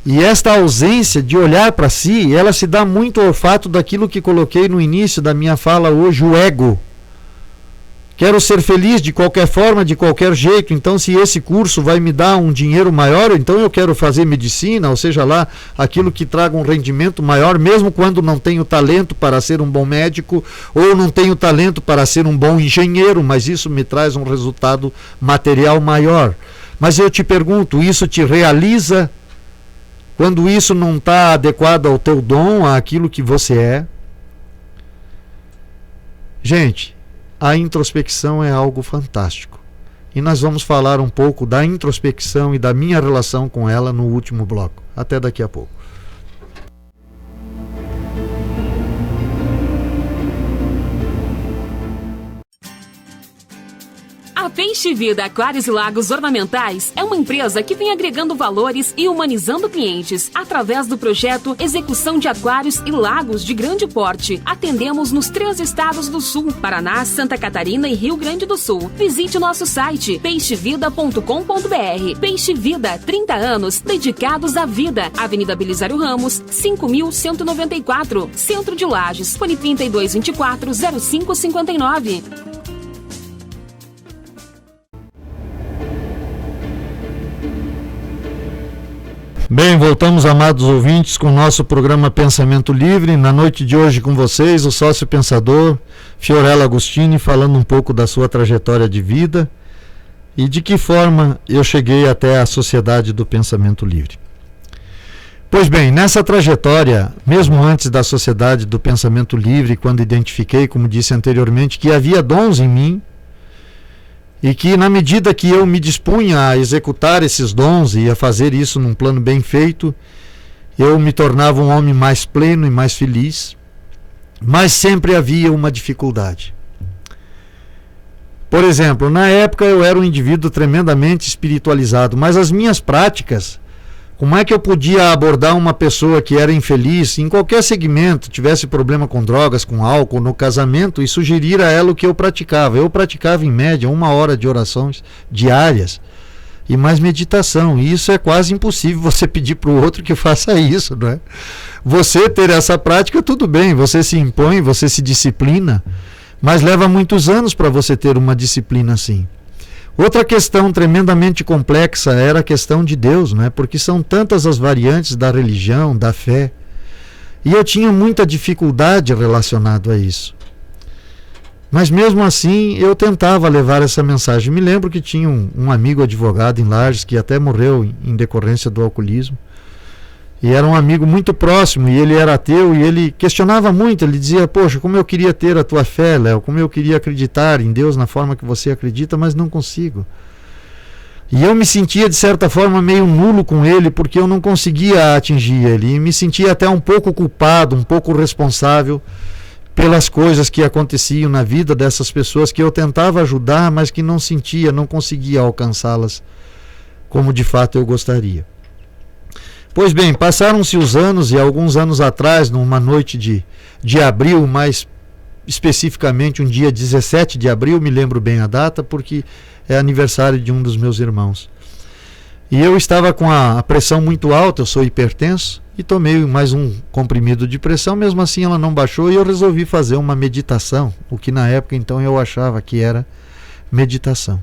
E esta ausência de olhar para si, ela se dá muito ao fato daquilo que coloquei no início da minha fala hoje, o ego. Quero ser feliz de qualquer forma, de qualquer jeito, então se esse curso vai me dar um dinheiro maior, então eu quero fazer medicina, ou seja lá, aquilo que traga um rendimento maior, mesmo quando não tenho talento para ser um bom médico, ou não tenho talento para ser um bom engenheiro, mas isso me traz um resultado material maior. Mas eu te pergunto, isso te realiza quando isso não está adequado ao teu dom, àquilo que você é? Gente, a introspecção é algo fantástico. E nós vamos falar um pouco da introspecção e da minha relação com ela no último bloco. Até daqui a pouco. A A Peixe Vida Aquários e Lagos Ornamentais é uma empresa que vem agregando valores e humanizando clientes através do projeto Execução de Aquários e Lagos de Grande Porte. Atendemos nos 3 estados do Sul: Paraná, Santa Catarina e Rio Grande do Sul. Visite nosso site peixevida.com.br. Peixe Vida, 30 anos dedicados à vida. Avenida Belisário Ramos, 5.194, Centro de Lages. Fone 3224-0559. Bem, voltamos, amados ouvintes, com o nosso programa Pensamento Livre. Na noite de hoje com vocês, o sócio pensador Fiorello Agostini, falando um pouco da sua trajetória de vida e de que forma eu cheguei até a Sociedade do Pensamento Livre. Pois bem, nessa trajetória, mesmo antes da Sociedade do Pensamento Livre, quando identifiquei, como disse anteriormente, que havia dons em mim, e que na medida que eu me dispunha a executar esses dons e a fazer isso num plano bem feito, eu me tornava um homem mais pleno e mais feliz, mas sempre havia uma dificuldade. Por exemplo, na época eu era um indivíduo tremendamente espiritualizado, mas as minhas práticas, como é que eu podia abordar uma pessoa que era infeliz em qualquer segmento, tivesse problema com drogas, com álcool, no casamento, e sugerir a ela o que eu praticava? Eu praticava em média 1 hora de orações diárias e mais meditação. E isso é quase impossível você pedir para o outro que faça isso, não é? Você ter essa prática, tudo bem, você se impõe, você se disciplina, mas leva muitos anos para você ter uma disciplina assim. Outra questão tremendamente complexa era a questão de Deus, né? Porque são tantas as variantes da religião, da fé, e eu tinha muita dificuldade relacionado a isso. Mas mesmo assim eu tentava levar essa mensagem. Me lembro que tinha um amigo advogado em Lages que até morreu em decorrência do alcoolismo, e era um amigo muito próximo, e ele era ateu, e ele questionava muito. Ele dizia: poxa, como eu queria ter a tua fé, Léo, como eu queria acreditar em Deus na forma que você acredita, mas não consigo. E eu me sentia de certa forma meio nulo com ele, porque eu não conseguia atingir ele, e me sentia até um pouco culpado, um pouco responsável pelas coisas que aconteciam na vida dessas pessoas que eu tentava ajudar, mas que não sentia, não conseguia alcançá-las como de fato eu gostaria. Pois bem, passaram-se os anos, e alguns anos atrás, numa noite de abril, mais especificamente um dia 17 de abril, me lembro bem a data, porque é aniversário de um dos meus irmãos. E eu estava com a pressão muito alta, eu sou hipertenso, e tomei mais um comprimido de pressão, mesmo assim ela não baixou, e eu resolvi fazer uma meditação, o que na época então eu achava que era meditação.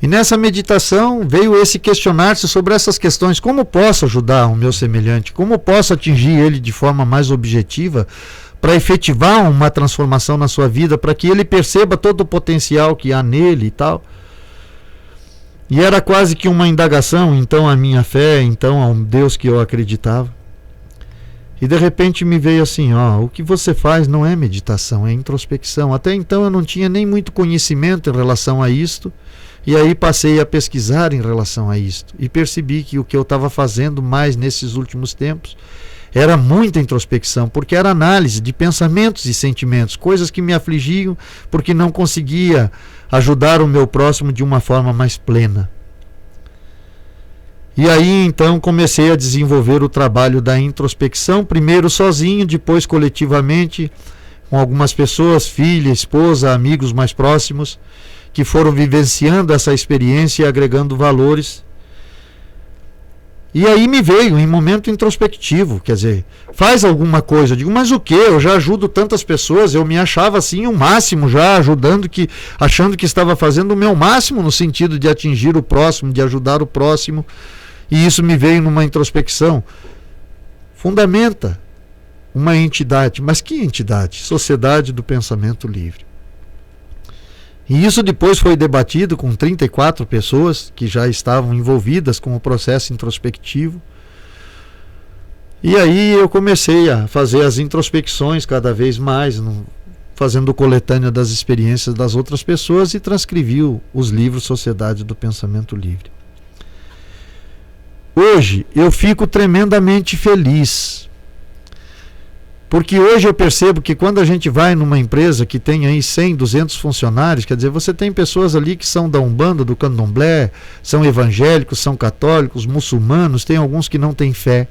E nessa meditação veio esse questionar-se sobre essas questões: como posso ajudar o meu semelhante? Como posso atingir ele de forma mais objetiva para efetivar uma transformação na sua vida, para que ele perceba todo o potencial que há nele e tal? E era quase que uma indagação, então, à minha fé, então, ao Deus que eu acreditava. E de repente me veio assim: o que você faz não é meditação, é introspecção. Até então eu não tinha nem muito conhecimento em relação a isto. E aí passei a pesquisar em relação a isto e percebi que o que eu estava fazendo mais nesses últimos tempos era muita introspecção, porque era análise de pensamentos e sentimentos, coisas que me afligiam porque não conseguia ajudar o meu próximo de uma forma mais plena. E aí então comecei a desenvolver o trabalho da introspecção, primeiro sozinho, depois coletivamente, com algumas pessoas, filha, esposa, amigos mais próximos, que foram vivenciando essa experiência e agregando valores. E aí me veio em momento introspectivo, quer dizer, faz alguma coisa. Eu digo, mas o quê? Eu já ajudo tantas pessoas, eu me achava assim o máximo já, achando que estava fazendo o meu máximo no sentido de atingir o próximo, de ajudar o próximo. E isso me veio numa introspecção. Fundamenta uma entidade, mas que entidade? Sociedade do Pensamento Livre. E isso depois foi debatido com 34 pessoas que já estavam envolvidas com o processo introspectivo. E aí eu comecei a fazer as introspecções cada vez mais, fazendo coletânea das experiências das outras pessoas, e transcrevi os livros Sociedade do Pensamento Livre. Hoje eu fico tremendamente feliz, Porque hoje eu percebo que quando a gente vai numa empresa que tem aí 100, 200 funcionários, quer dizer, você tem pessoas ali que são da Umbanda, do Candomblé, são evangélicos, são católicos, muçulmanos, tem alguns que não têm fé.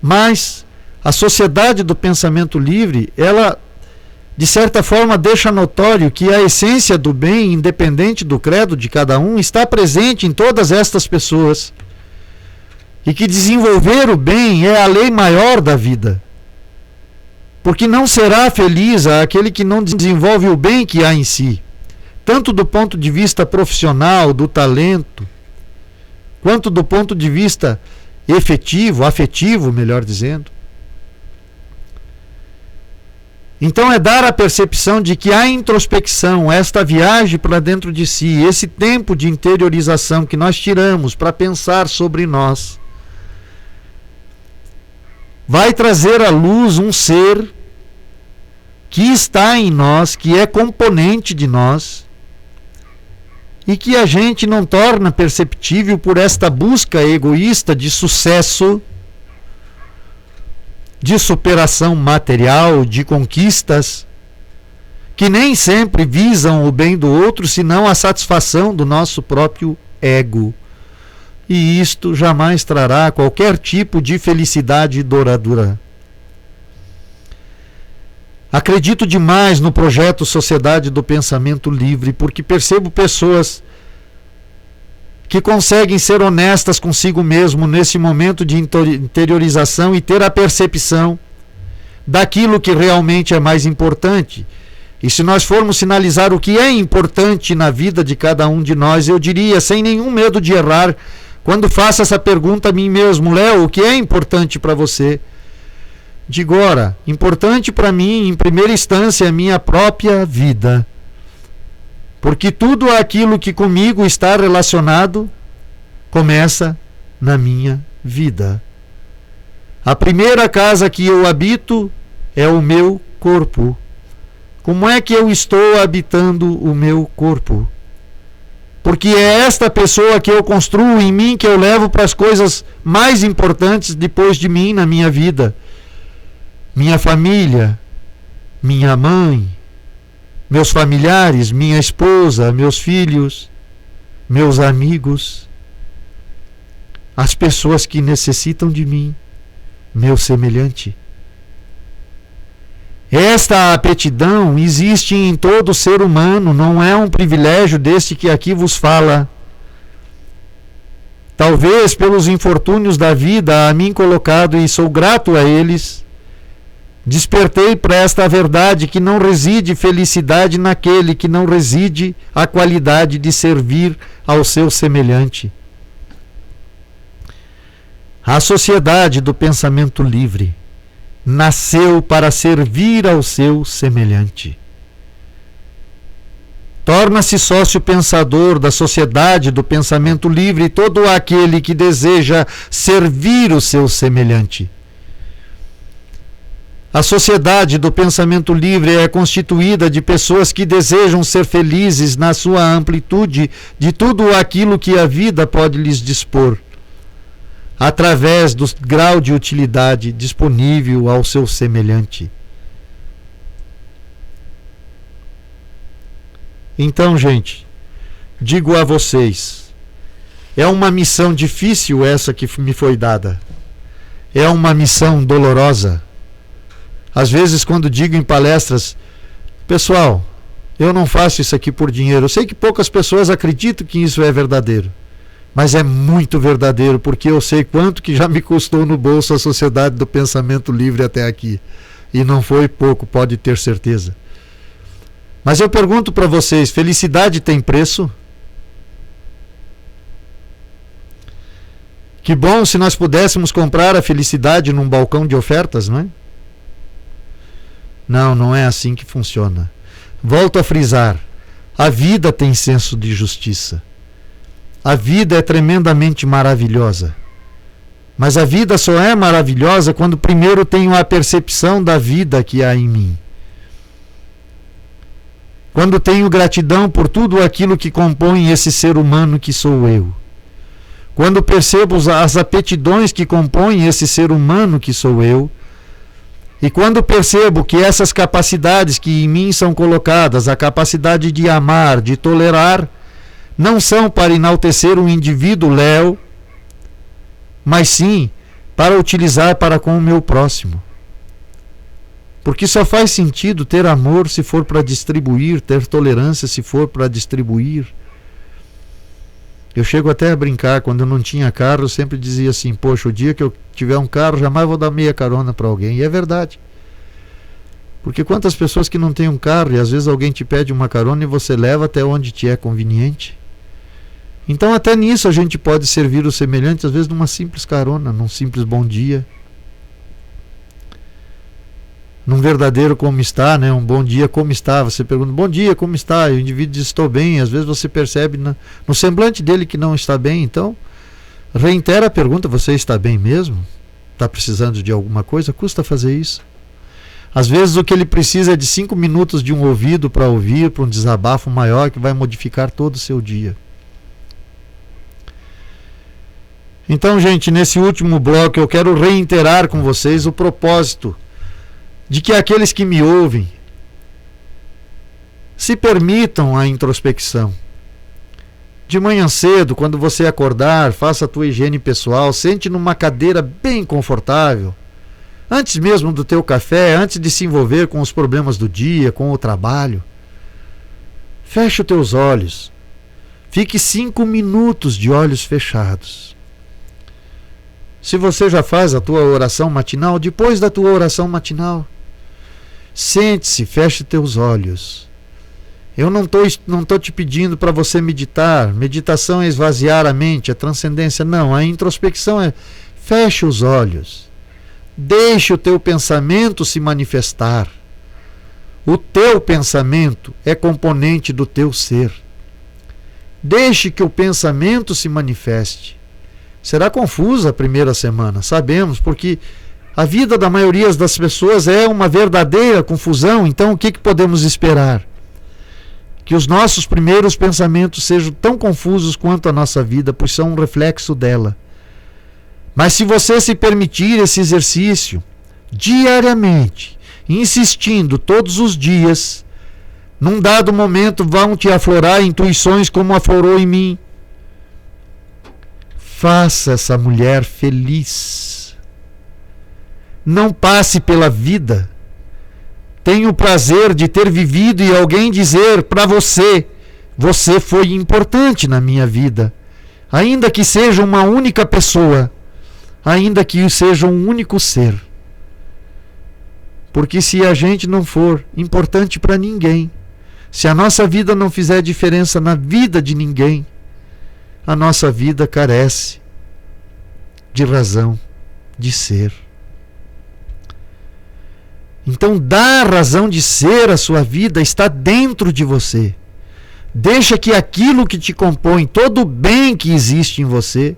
Mas a sociedade do pensamento livre, ela, de certa forma, deixa notório que a essência do bem, independente do credo de cada um, está presente em todas estas pessoas. E que desenvolver o bem é a lei maior da vida. Porque não será feliz aquele que não desenvolve o bem que há em si, tanto do ponto de vista profissional, do talento, quanto do ponto de vista efetivo, afetivo, melhor dizendo. Então é dar a percepção de que a introspecção, esta viagem para dentro de si, esse tempo de interiorização que nós tiramos para pensar sobre nós, vai trazer à luz um ser que está em nós, que é componente de nós, e que a gente não torna perceptível por esta busca egoísta de sucesso, de superação material, de conquistas, que nem sempre visam o bem do outro, senão a satisfação do nosso próprio ego. E isto jamais trará qualquer tipo de felicidade duradoura. Acredito demais no projeto Sociedade do Pensamento Livre, porque percebo pessoas que conseguem ser honestas consigo mesmo nesse momento de interiorização e ter a percepção daquilo que realmente é mais importante. E se nós formos sinalizar o que é importante na vida de cada um de nós, eu diria, sem nenhum medo de errar, quando faço essa pergunta a mim mesmo: Léo, o que é importante para você? Digo, ora, importante para mim, em primeira instância, é a minha própria vida. Porque tudo aquilo que comigo está relacionado começa na minha vida. A primeira casa que eu habito é o meu corpo. Como é que eu estou habitando o meu corpo? Porque é esta pessoa que eu construo em mim que eu levo para as coisas mais importantes depois de mim na minha vida. Minha família, minha mãe, meus familiares, minha esposa, meus filhos, meus amigos, as pessoas que necessitam de mim, meu semelhante. Esta aptidão existe em todo ser humano, não é um privilégio deste que aqui vos fala. Talvez pelos infortúnios da vida a mim colocado, e sou grato a eles, despertei para esta verdade que não reside felicidade naquele que não reside a qualidade de servir ao seu semelhante. A sociedade do pensamento livre nasceu para servir ao seu semelhante. Torna-se sócio pensador da sociedade do pensamento livre todo aquele que deseja servir o seu semelhante. A sociedade do pensamento livre é constituída de pessoas que desejam ser felizes na sua amplitude de tudo aquilo que a vida pode lhes dispor, através do grau de utilidade disponível ao seu semelhante. Então, gente, digo a vocês, é uma missão difícil essa que me foi dada. É uma missão dolorosa. Às vezes, quando digo em palestras, pessoal, eu não faço isso aqui por dinheiro. Eu sei que poucas pessoas acreditam que isso é verdadeiro. Mas é muito verdadeiro, porque eu sei quanto que já me custou no bolso a Sociedade do Pensamento Livre até aqui. E não foi pouco, pode ter certeza. Mas eu pergunto para vocês, felicidade tem preço? Que bom se nós pudéssemos comprar a felicidade num balcão de ofertas, não é? Não, não é assim que funciona. Volto a frisar, a vida tem senso de justiça. A vida é tremendamente maravilhosa. Mas a vida só é maravilhosa quando primeiro tenho a percepção da vida que há em mim. Quando tenho gratidão por tudo aquilo que compõe esse ser humano que sou eu. Quando percebo as aptidões que compõem esse ser humano que sou eu. E quando percebo que essas capacidades que em mim são colocadas, a capacidade de amar, de tolerar, não são para enaltecer um indivíduo léu, mas sim para utilizar para com o meu próximo. Porque só faz sentido ter amor se for para distribuir, ter tolerância se for para distribuir. Eu chego até a brincar, quando eu não tinha carro, eu sempre dizia assim, poxa, o dia que eu tiver um carro, jamais vou dar meia carona para alguém. E é verdade. Porque quantas pessoas que não têm um carro, e às vezes alguém te pede uma carona e você leva até onde te é conveniente. Então até nisso a gente pode servir o semelhante, às vezes numa simples carona, num simples bom dia. Num verdadeiro como está, né? Um bom dia, como está? Você pergunta, bom dia, como está? E o indivíduo diz, estou bem. Às vezes você percebe no semblante dele que não está bem. Então, reitera a pergunta, você está bem mesmo? Está precisando de alguma coisa? Custa fazer isso. Às vezes o que ele precisa é de 5 minutos de um ouvido para ouvir, para um desabafo maior que vai modificar todo o seu dia. Então, gente, nesse último bloco eu quero reiterar com vocês o propósito de que aqueles que me ouvem se permitam a introspecção. De manhã cedo, quando você acordar, faça a tua higiene pessoal, sente numa cadeira bem confortável, antes mesmo do teu café, antes de se envolver com os problemas do dia, com o trabalho. Feche os teus olhos. Fique 5 minutos de olhos fechados. Se você já faz a tua oração matinal, depois da tua oração matinal, sente-se, feche teus olhos. Eu não tô te pedindo para você meditar. Meditação é esvaziar a mente, é transcendência. Não, a introspecção é feche os olhos. Deixe o teu pensamento se manifestar. O teu pensamento é componente do teu ser. Deixe que o pensamento se manifeste. Será confusa a primeira semana, sabemos, porque a vida da maioria das pessoas é uma verdadeira confusão. Então o que podemos esperar? Que os nossos primeiros pensamentos sejam tão confusos quanto a nossa vida, pois são um reflexo dela. Mas se você se permitir esse exercício diariamente, insistindo todos os dias, num dado momento vão te aflorar intuições como aflorou em mim. Faça essa mulher feliz. Não passe pela vida. Tenha o prazer de ter vivido e alguém dizer para você, você foi importante na minha vida. Ainda que seja uma única pessoa, ainda que seja um único ser. Porque se a gente não for importante para ninguém, se a nossa vida não fizer diferença na vida de ninguém, a nossa vida carece de razão de ser. Então, dá a razão de ser a sua vida está dentro de você. Deixa que aquilo que te compõe, todo o bem que existe em você,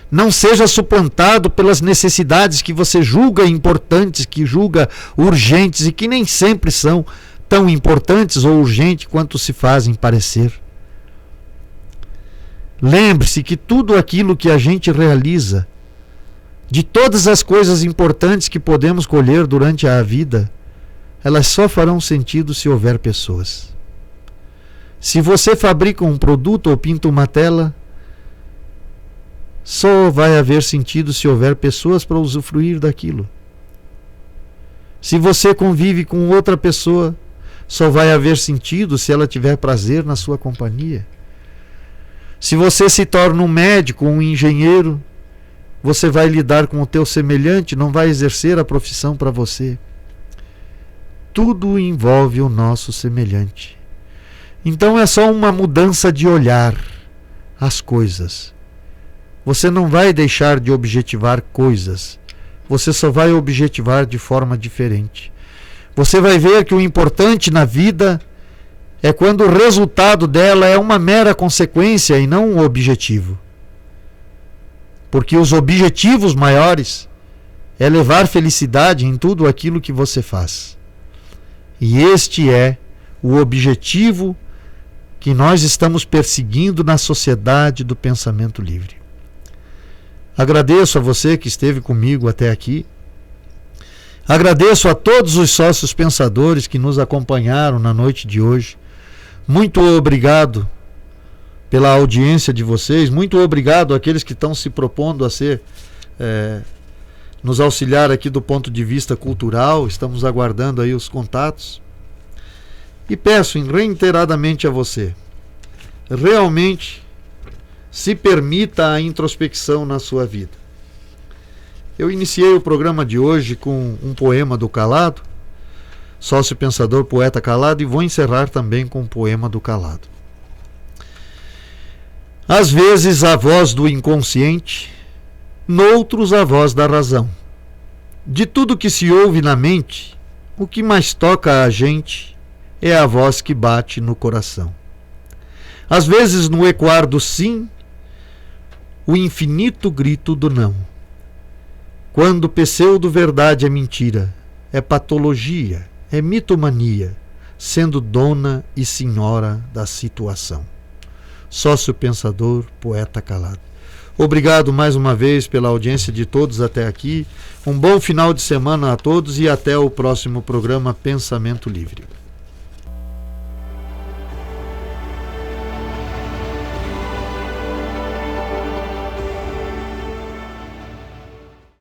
não seja suplantado pelas necessidades que você julga importantes, que julga urgentes e que nem sempre são tão importantes ou urgentes quanto se fazem parecer. Lembre-se que tudo aquilo que a gente realiza, de todas as coisas importantes que podemos colher durante a vida, elas só farão sentido se houver pessoas. Se você fabrica um produto ou pinta uma tela, só vai haver sentido se houver pessoas para usufruir daquilo. Se você convive com outra pessoa, só vai haver sentido se ela tiver prazer na sua companhia. Se você se torna um médico ou um engenheiro, você vai lidar com o teu semelhante, não vai exercer a profissão para você. Tudo envolve o nosso semelhante. Então é só uma mudança de olhar as coisas. Você não vai deixar de objetivar coisas. Você só vai objetivar de forma diferente. Você vai ver que o importante na vida é quando o resultado dela é uma mera consequência e não um objetivo. Porque os objetivos maiores é levar felicidade em tudo aquilo que você faz. E este é o objetivo que nós estamos perseguindo na sociedade do pensamento livre. Agradeço a você que esteve comigo até aqui. Agradeço a todos os sócios pensadores que nos acompanharam na noite de hoje. Muito obrigado pela audiência de vocês. Muito obrigado àqueles que estão se propondo a nos auxiliar aqui do ponto de vista cultural. Estamos aguardando aí os contatos. E peço reiteradamente a você, realmente se permita a introspecção na sua vida. Eu iniciei o programa de hoje com um poema do Calado, sócio pensador, poeta Calado, e vou encerrar também com um poema do Calado. Às vezes a voz do inconsciente, noutros a voz da razão. De tudo que se ouve na mente, o que mais toca a gente é a voz que bate no coração. Às vezes no ecoar do sim, o infinito grito do não. Quando pseudo-verdade é mentira, é patologia, é mitomania, sendo dona e senhora da situação. Sócio pensador, poeta Calado. Obrigado mais uma vez pela audiência de todos até aqui. Um bom final de semana a todos e até o próximo programa Pensamento Livre.